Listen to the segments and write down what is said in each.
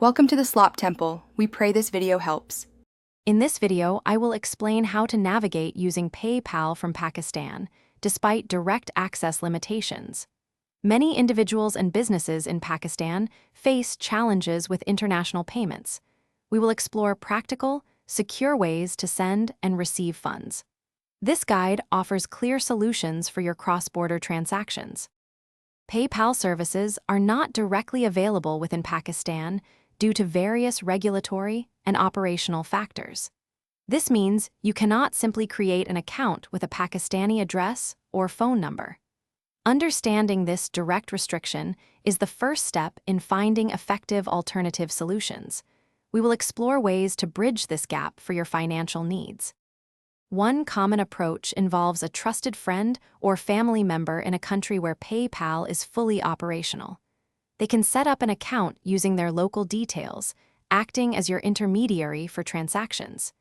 Welcome to the Slop Temple. We pray this video helps. In this video, I will explain how to navigate using PayPal from Pakistan, despite direct access limitations. Many individuals and businesses in Pakistan face challenges with international payments. We will explore practical, secure ways to send and receive funds. This guide offers clear solutions for your cross-border transactions. PayPal services are not directly available within Pakistan due to various regulatory and operational factors. This means you cannot simply create an account with a Pakistani address or phone number. Understanding this direct restriction is the first step in finding effective alternative solutions. We will explore ways to bridge this gap for your financial needs. One common approach involves a trusted friend or family member in a country where PayPal is fully operational. They can set up an account using their local details, acting as your intermediary for transactions.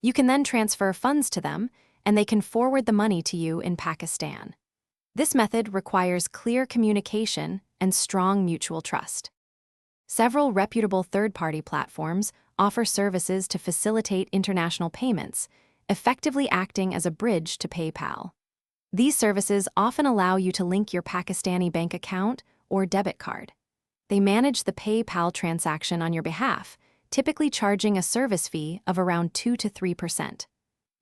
You can then transfer funds to them, and they can forward the money to you in Pakistan. This method requires clear communication and strong mutual trust. Several reputable third-party platforms offer services to facilitate international payments, effectively acting as a bridge to PayPal. These services often allow you to link your Pakistani bank account or debit card. They manage the PayPal transaction on your behalf, typically charging a service fee of around 2 to 3%.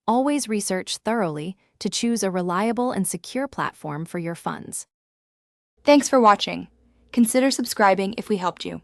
Always research thoroughly to choose a reliable and secure platform for your funds. Thanks for watching. Consider subscribing if we helped you.